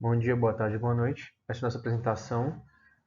Bom dia, boa tarde, boa noite. Esta é a nossa apresentação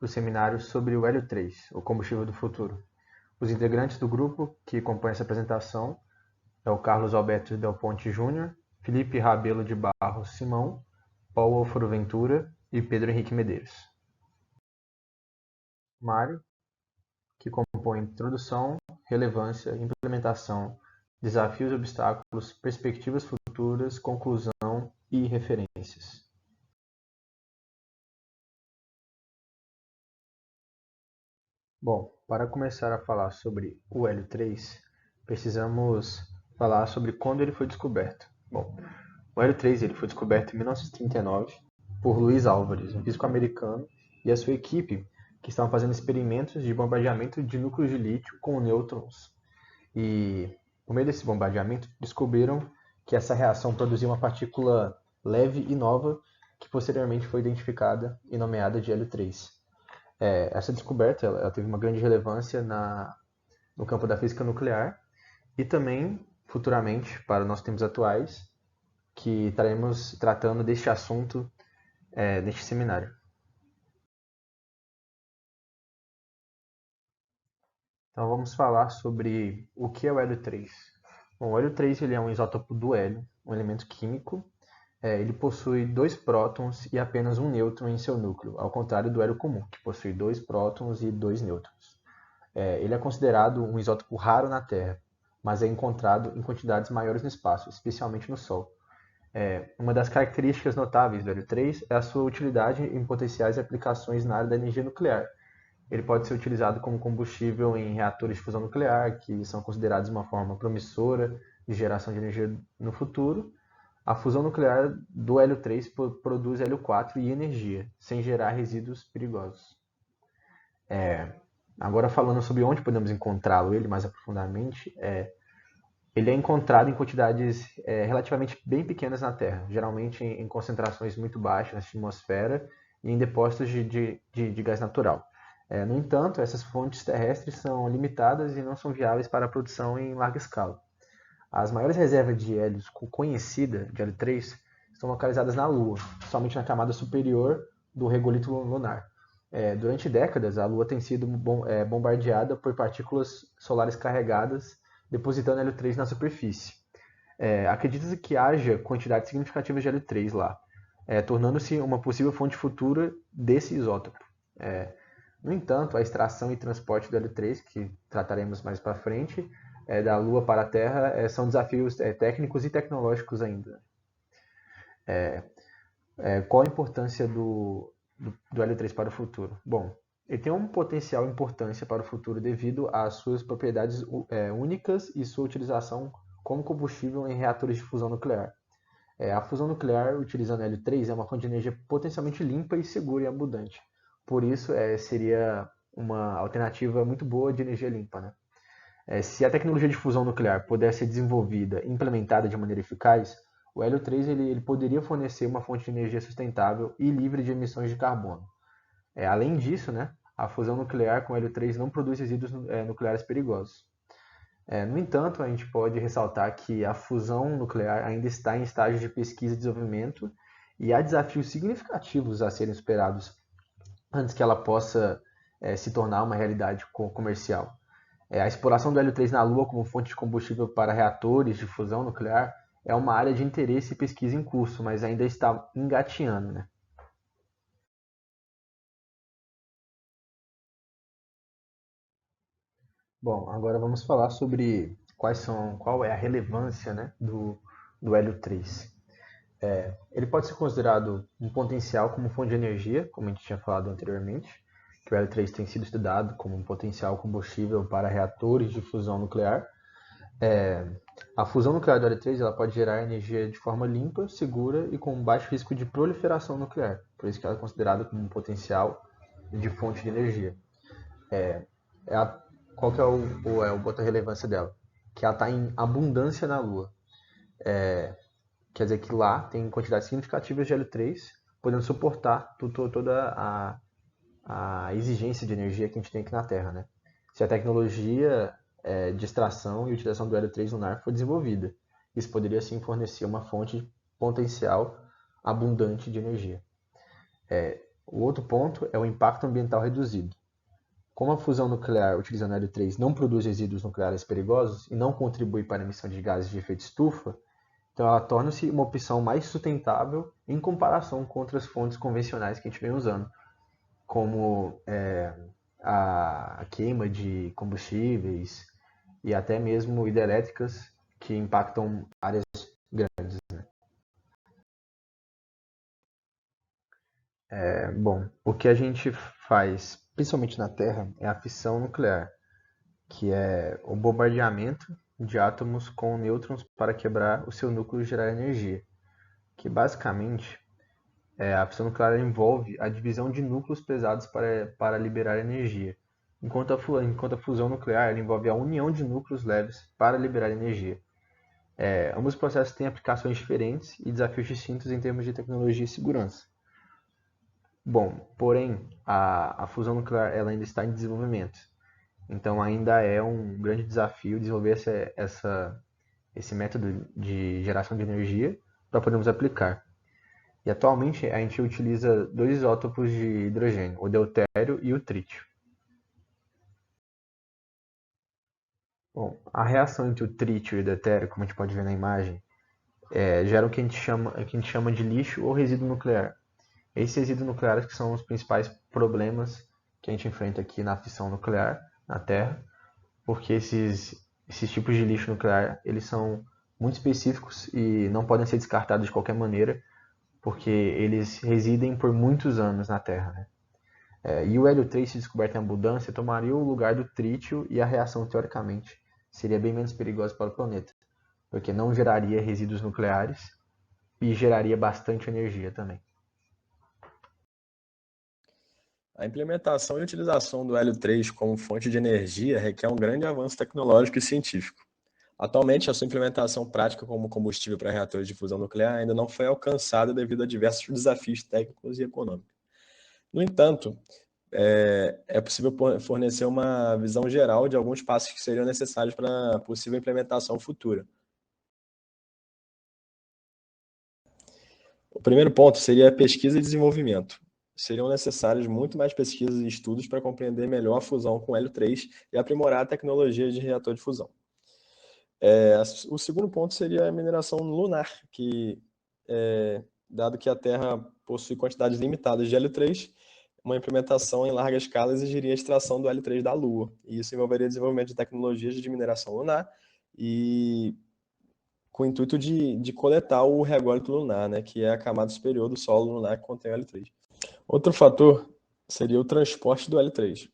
do seminário sobre o hélio 3, o combustível do futuro. Os integrantes do grupo que compõem essa apresentação é o Carlos Alberto Del Ponte Júnior, Felipe Rabelo de Barros Simão, Paulo Alfaro Ventura e Pedro Henrique Medeiros. Mário, que compõe introdução, relevância, implementação, desafios e obstáculos, perspectivas futuras, conclusão e referências. Bom, para começar a falar sobre o hélio 3, precisamos falar sobre quando ele foi descoberto. Bom, o hélio 3 ele foi descoberto em 1939 por Luiz Álvares, um físico americano, e a sua equipe, que estavam fazendo experimentos de bombardeamento de núcleos de lítio com nêutrons. E, por meio desse bombardeamento, descobriram que essa reação produzia uma partícula leve e nova, que posteriormente foi identificada e nomeada de hélio 3. Essa descoberta ela teve uma grande relevância no campo da física nuclear e também, futuramente, para os nossos tempos atuais, que estaremos tratando deste assunto neste seminário. Então vamos falar sobre o que é o hélio 3. Bom, o hélio 3 ele é um isótopo do hélio, um elemento químico. Ele possui dois prótons e apenas um nêutron em seu núcleo, ao contrário do hélio comum, que possui dois prótons e dois nêutrons. Ele é considerado um isótopo raro na Terra, mas é encontrado em quantidades maiores no espaço, especialmente no Sol. Uma das características notáveis do hélio 3 é a sua utilidade em potenciais aplicações na área da energia nuclear. Ele pode ser utilizado como combustível em reatores de fusão nuclear, que são considerados uma forma promissora de geração de energia no futuro. A fusão nuclear do hélio 3 produz hélio 4 e energia, sem gerar resíduos perigosos. Agora falando sobre onde podemos encontrá-lo, ele mais aprofundadamente, ele é encontrado em quantidades relativamente bem pequenas na Terra, geralmente em concentrações muito baixas na atmosfera e em depósitos de gás natural. No entanto, essas fontes terrestres são limitadas e não são viáveis para a produção em larga escala. As maiores reservas de hélio conhecida, de hélio 3, estão localizadas na Lua, somente na camada superior do regolito lunar. Durante décadas, a Lua tem sido bombardeada por partículas solares carregadas, depositando hélio 3 na superfície. Acredita-se que haja quantidades significativas de hélio 3 lá, tornando-se uma possível fonte futura desse isótopo. No entanto, a extração e transporte do hélio 3, que trataremos mais para frente, da Lua para a Terra, são desafios técnicos e tecnológicos ainda. Qual a importância do hélio 3 para o futuro? Bom, ele tem uma potencial importância para o futuro devido às suas propriedades únicas e sua utilização como combustível em reatores de fusão nuclear. A fusão nuclear utilizando hélio 3 é uma fonte de energia potencialmente limpa e segura e abundante. Por isso, seria uma alternativa muito boa de energia limpa, né? Se a tecnologia de fusão nuclear puder ser desenvolvida e implementada de maneira eficaz, o hélio 3 ele poderia fornecer uma fonte de energia sustentável e livre de emissões de carbono. Além disso, né, a fusão nuclear com hélio 3 não produz resíduos nucleares perigosos. No entanto, a gente pode ressaltar que a fusão nuclear ainda está em estágio de pesquisa e desenvolvimento e há desafios significativos a serem superados antes que ela possa se tornar uma realidade comercial. A exploração do hélio 3 na Lua como fonte de combustível para reatores de fusão nuclear é uma área de interesse e pesquisa em curso, mas ainda está engateando, né? Bom, agora vamos falar sobre qual é a relevância, né, do hélio 3. Ele pode ser considerado um potencial como fonte de energia, como a gente tinha falado anteriormente, que o hélio 3 tem sido estudado como um potencial combustível para reatores de fusão nuclear. A fusão nuclear do hélio 3 ela pode gerar energia de forma limpa, segura e com baixo risco de proliferação nuclear, por isso que ela é considerada como um potencial de fonte de energia. É a, qual que é o ponto de relevância dela? Que ela está em abundância na Lua. Quer dizer que lá tem quantidades significativas de hélio 3, podendo suportar toda a exigência de energia que a gente tem aqui na Terra, né? Se a tecnologia de extração e utilização do hélio 3 lunar for desenvolvida, isso poderia sim fornecer uma fonte potencial abundante de energia. O outro ponto é o impacto ambiental reduzido. Como a fusão nuclear utilizando hélio 3 não produz resíduos nucleares perigosos e não contribui para a emissão de gases de efeito estufa, então ela torna-se uma opção mais sustentável em comparação com outras fontes convencionais que a gente vem usando, como a queima de combustíveis e até mesmo hidrelétricas que impactam áreas grandes. Bom, o que a gente faz, principalmente na Terra, é a fissão nuclear, que é o bombardeamento de átomos com nêutrons para quebrar o seu núcleo e gerar energia. Que basicamente a fissão nuclear envolve a divisão de núcleos pesados para liberar energia, enquanto a fusão nuclear envolve a união de núcleos leves para liberar energia. Ambos os processos têm aplicações diferentes e desafios distintos em termos de tecnologia e segurança. Bom, porém, a fusão nuclear ela ainda está em desenvolvimento. Então ainda é um grande desafio desenvolver esse método de geração de energia para podermos aplicar. E atualmente a gente utiliza dois isótopos de hidrogênio, o deutério e o trítio. Bom, a reação entre o trítio e o deutério, como a gente pode ver na imagem, gera o que a gente chama de lixo ou resíduo nuclear. Esses resíduos nucleares que são os principais problemas que a gente enfrenta aqui na fissão nuclear, na Terra, porque esses tipos de lixo nuclear eles são muito específicos e não podem ser descartados de qualquer maneira, porque eles residem por muitos anos na Terra. Né? E o hélio 3, se descoberto em abundância, tomaria o lugar do trítio e a reação, teoricamente, seria bem menos perigosa para o planeta, porque não geraria resíduos nucleares e geraria bastante energia também. A implementação e utilização do hélio 3 como fonte de energia requer um grande avanço tecnológico e científico. Atualmente, a sua implementação prática como combustível para reatores de fusão nuclear ainda não foi alcançada devido a diversos desafios técnicos e econômicos. No entanto, é possível fornecer uma visão geral de alguns passos que seriam necessários para a possível implementação futura. O primeiro ponto seria a pesquisa e desenvolvimento. Seriam necessários muito mais pesquisas e estudos para compreender melhor a fusão com hélio 3 e aprimorar a tecnologia de reator de fusão. O segundo ponto seria a mineração lunar, dado que a Terra possui quantidades limitadas de hélio 3, uma implementação em larga escala exigiria a extração do hélio 3 da Lua, e isso envolveria desenvolvimento de tecnologias de mineração lunar e com o intuito de coletar o rególito lunar, né, que é a camada superior do solo lunar que contém o hélio 3. Outro fator seria o transporte do hélio 3.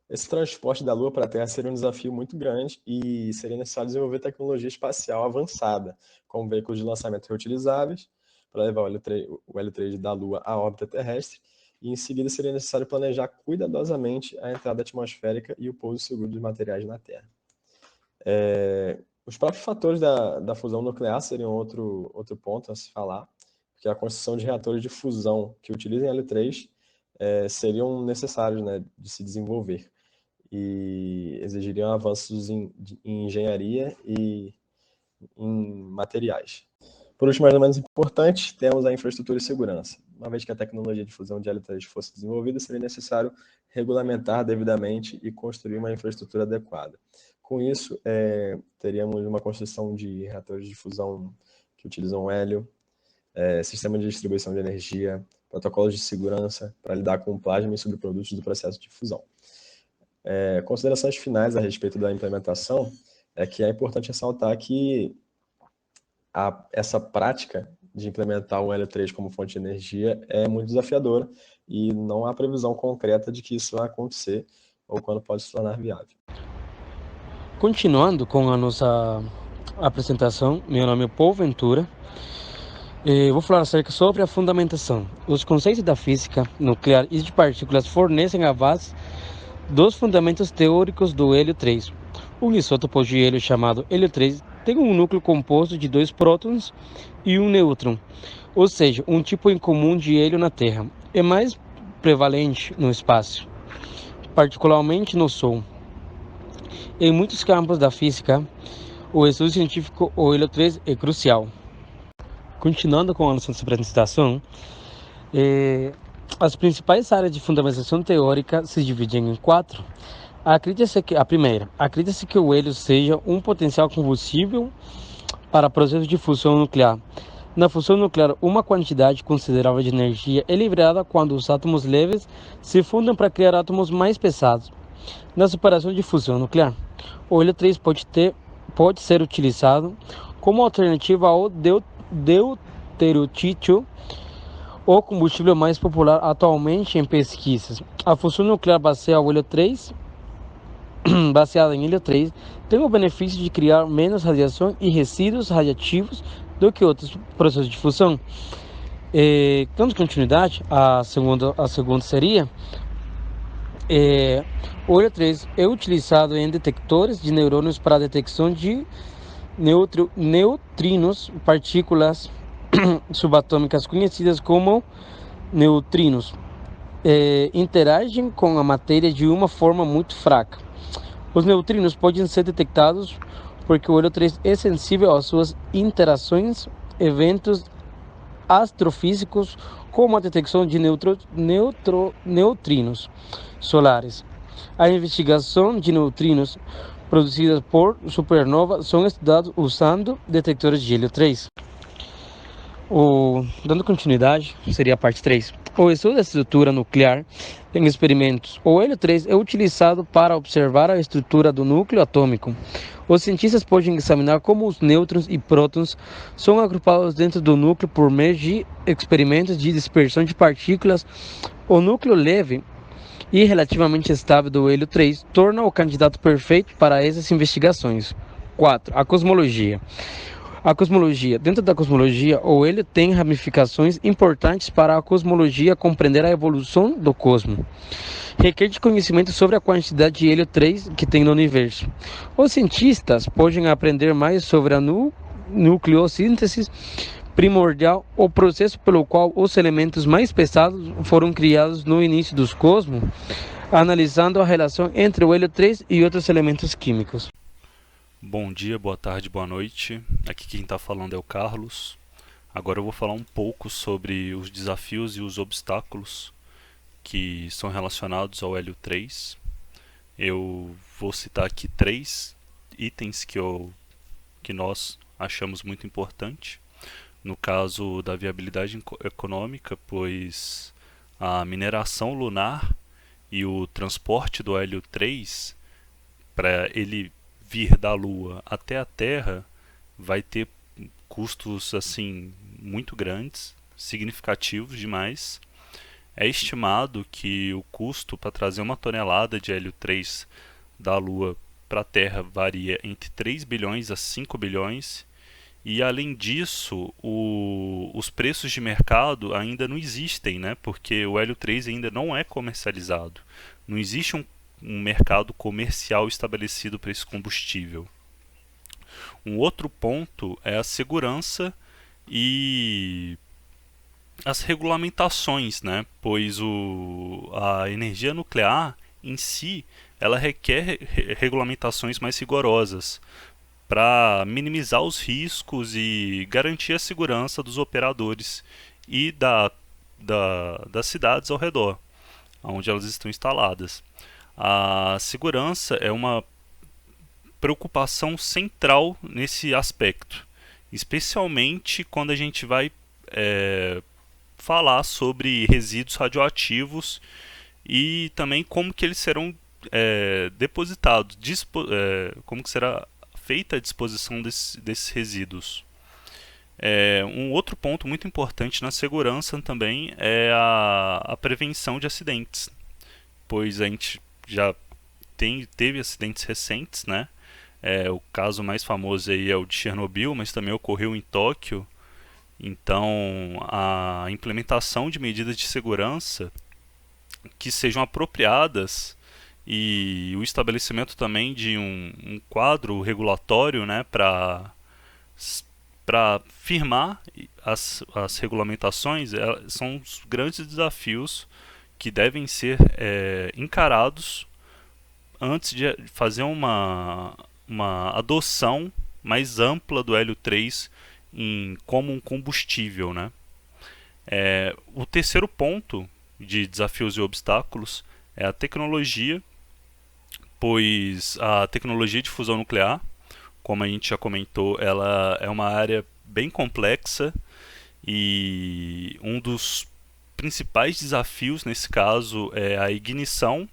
Esse transporte da Lua para a Terra seria um desafio muito grande e seria necessário desenvolver tecnologia espacial avançada, como veículos de lançamento reutilizáveis, para levar o hélio 3 da Lua à órbita terrestre, e em seguida seria necessário planejar cuidadosamente a entrada atmosférica e o pouso seguro dos materiais na Terra. Os próprios fatores da fusão nuclear seriam outro ponto a se falar, porque a construção de reatores de fusão que utilizem hélio 3 seriam necessários, né, de se desenvolver e exigiriam avanços em engenharia e em materiais. Por último, mais ou menos importante, temos a infraestrutura e segurança. Uma vez que a tecnologia de fusão de hélio 3 fosse desenvolvida, seria necessário regulamentar devidamente e construir uma infraestrutura adequada. Com isso, teríamos uma construção de reatores de fusão que utilizam hélio, sistema de distribuição de energia, protocolos de segurança para lidar com o plasma e subprodutos do processo de fusão. Considerações finais a respeito da implementação é que é importante ressaltar que essa prática de implementar o hélio 3 como fonte de energia é muito desafiadora e não há previsão concreta de que isso vai acontecer ou quando pode se tornar viável. Continuando com a nossa apresentação, meu nome é Paul Ventura. Vou falar acerca sobre a fundamentação. Os conceitos da física nuclear e de partículas fornecem a base dos fundamentos teóricos do hélio 3. Um isótopo de hélio chamado hélio 3 tem um núcleo composto de 2 prótons e um nêutron, ou seja, um tipo incomum de hélio na Terra. É mais prevalente no espaço, particularmente no Sol. Em muitos campos da física, o estudo científico do hélio 3 é crucial. Continuando com a nossa apresentação, As principais áreas de fundamentação teórica se dividem em quatro. Acredita-se que o hélio seja um potencial combustível para processos de fusão nuclear. Na fusão nuclear, uma quantidade considerável de energia é liberada quando os átomos leves se fundem para criar átomos mais pesados. Na separação de fusão nuclear, o hélio 3 pode ser utilizado como alternativa ao deuteriotítio, o combustível mais popular atualmente em pesquisas. A fusão nuclear baseada em hélio 3 tem o benefício de criar menos radiação e resíduos radiativos do que outros processos de fusão. Dando continuidade, a segunda seria: o hélio 3 é utilizado em detectores de neurônios para a detecção de neutrinos, partículas subatômicas conhecidas como neutrinos. Interagem com a matéria de uma forma muito fraca. Os neutrinos podem ser detectados porque o hélio 3 é sensível às suas interações, eventos astrofísicos, como a detecção de neutrinos solares. A investigação de neutrinos produzidas por supernova são estudados usando detectores de hélio 3. Dando continuidade, seria a parte 3. O estudo da estrutura nuclear em experimentos. O hélio 3 é utilizado para observar a estrutura do núcleo atômico. Os cientistas podem examinar como os nêutrons e prótons são agrupados dentro do núcleo por meio de experimentos de dispersão de partículas. O núcleo leve e relativamente estável do hélio 3 torna o candidato perfeito para essas investigações. 4. A cosmologia. Dentro da cosmologia, o hélio tem ramificações importantes para a cosmologia compreender a evolução do cosmos. Requer de conhecimento sobre a quantidade de hélio 3 que tem no universo. Os cientistas podem aprender mais sobre a nucleossíntese primordial, o processo pelo qual os elementos mais pesados foram criados no início dos cosmos, analisando a relação entre o hélio 3 e outros elementos químicos. Bom dia, boa tarde, boa noite. Aqui quem está falando é o Carlos. Agora eu vou falar um pouco sobre os desafios e os obstáculos que são relacionados ao hélio 3. Eu vou citar aqui 3 itens que nós achamos muito importante. No caso da viabilidade econômica, pois a mineração lunar e o transporte do hélio 3, para ele vir da Lua até a Terra, vai ter custos assim muito grandes, significativos demais. É estimado que o custo para trazer uma tonelada de hélio 3 da Lua para a Terra varia entre 3 bilhões a 5 bilhões. E além disso, os preços de mercado ainda não existem, né? Porque o hélio 3 ainda não é comercializado. Não existe um mercado comercial estabelecido para esse combustível. Um outro ponto é a segurança e as regulamentações, né? Pois a energia nuclear em si, ela requer regulamentações mais rigorosas para minimizar os riscos e garantir a segurança dos operadores e das cidades ao redor, onde elas estão instaladas. A segurança é uma preocupação central nesse aspecto, especialmente quando a gente vai falar sobre resíduos radioativos e também como que eles serão depositados, como que será feita a disposição desses resíduos. Um outro ponto muito importante na segurança também é a prevenção de acidentes, pois a gente já teve acidentes recentes, né? O caso mais famoso aí é o de Chernobyl, mas também ocorreu em Tóquio. Então, a implementação de medidas de segurança que sejam apropriadas e o estabelecimento também de um quadro regulatório, né, para firmar as regulamentações, são os grandes desafios que devem ser encarados antes de fazer uma adoção mais ampla do hélio 3 como um combustível, né? O terceiro ponto de desafios e obstáculos é a tecnologia, pois a tecnologia de fusão nuclear, como a gente já comentou, ela é uma área bem complexa e um dos principais desafios nesse caso é a ignição,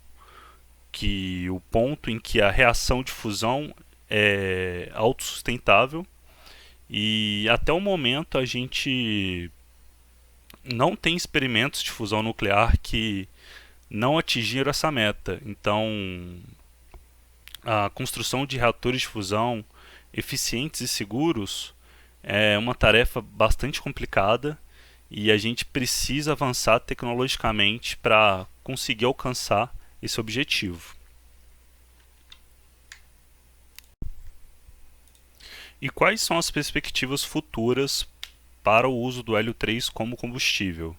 que o ponto em que a reação de fusão é autossustentável, e até o momento a gente não tem experimentos de fusão nuclear que não atingiram essa meta. Então, a construção de reatores de fusão eficientes e seguros é uma tarefa bastante complicada e a gente precisa avançar tecnologicamente para conseguir alcançar esse objetivo. E quais são as perspectivas futuras para o uso do hélio 3 como combustível?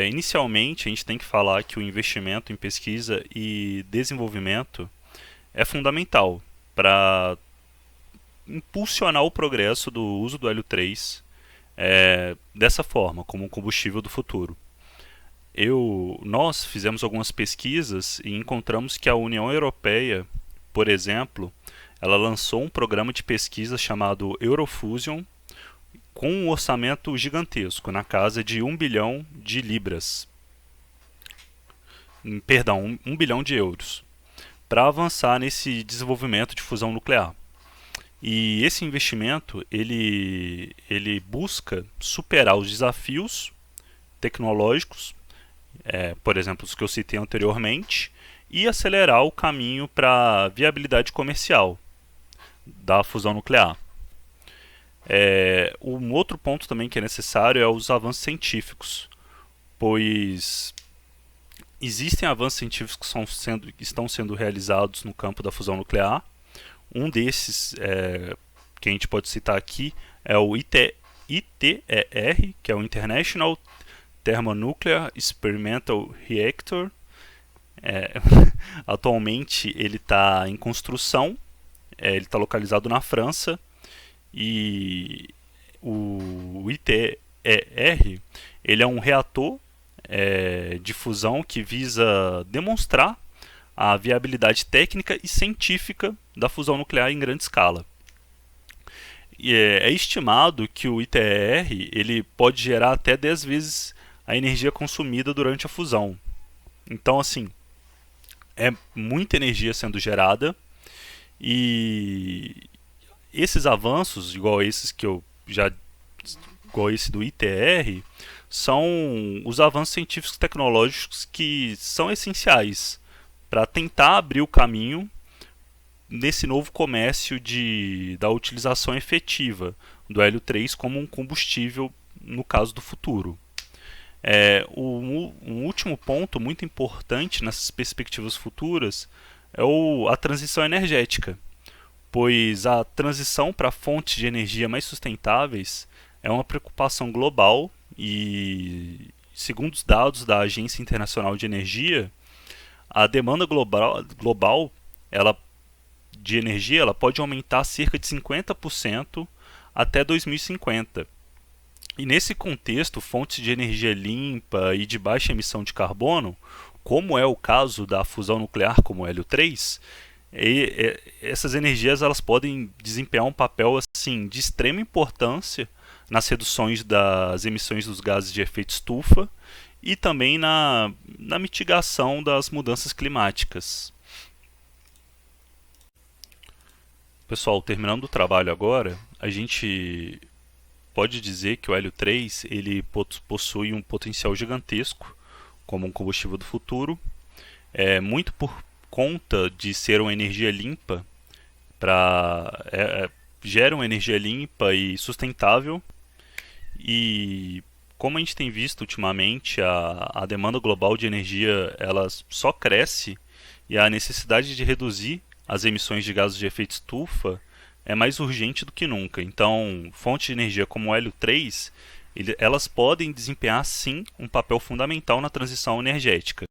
Inicialmente, a gente tem que falar que o investimento em pesquisa e desenvolvimento é fundamental para impulsionar o progresso do uso do hélio 3 dessa forma, como um combustível do futuro. Nós fizemos algumas pesquisas e encontramos que a União Europeia, por exemplo, ela lançou um programa de pesquisa chamado Eurofusion, com um orçamento gigantesco, na casa de 1 bilhão de libras. Perdão, 1 bilhão de euros, para avançar nesse desenvolvimento de fusão nuclear. E esse investimento, ele busca superar os desafios tecnológicos, por exemplo, os que eu citei anteriormente, e acelerar o caminho para a viabilidade comercial da fusão nuclear. Um outro ponto também que é necessário é os avanços científicos, pois existem avanços científicos que estão sendo realizados no campo da fusão nuclear. Um desses que a gente pode citar aqui é o ITER, que é o International Thermonuclear Experimental Reactor. Atualmente ele está em construção, ele está localizado na França, e o ITER ele é um reator de fusão que visa demonstrar a viabilidade técnica e científica da fusão nuclear em grande escala. E é estimado que o ITER ele pode gerar até 10 vezes a energia consumida durante a fusão. Então, assim, é muita energia sendo gerada, e esses avanços, igual esse do ITER, são os avanços científicos e tecnológicos que são essenciais para tentar abrir o caminho nesse novo comércio da utilização efetiva do hélio 3 como um combustível no caso do futuro. Um último ponto muito importante nessas perspectivas futuras é a transição energética, pois a transição para fontes de energia mais sustentáveis é uma preocupação global e, segundo os dados da Agência Internacional de Energia, a demanda global de energia ela pode aumentar cerca de 50% até 2050. E nesse contexto, fontes de energia limpa e de baixa emissão de carbono, como é o caso da fusão nuclear como o hélio 3, essas energias elas podem desempenhar um papel assim, de extrema importância nas reduções das emissões dos gases de efeito estufa e também na mitigação das mudanças climáticas. Pessoal, terminando o trabalho agora, a gente pode dizer que o hélio 3 ele possui um potencial gigantesco como um combustível do futuro, muito por conta de ser uma energia limpa, gera uma energia limpa e sustentável, e como a gente tem visto ultimamente, a demanda global de energia ela só cresce e a necessidade de reduzir as emissões de gases de efeito estufa é mais urgente do que nunca. Então, fontes de energia como o hélio 3, elas podem desempenhar sim um papel fundamental na transição energética.